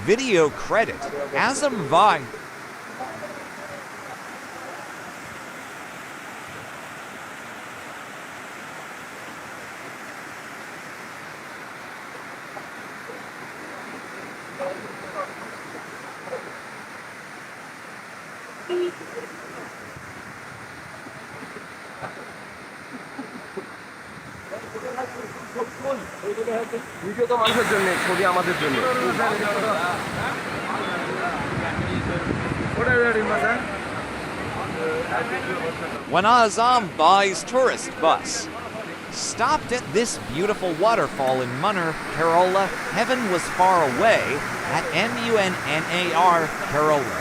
Video credit Azam video তো মানুষের জন্য, ছবি আমাদের জন্য। When Azam buys tourist bus. Stopped at this beautiful waterfall in Munnar, Kerala, heaven was far away at Munnar, Kerala.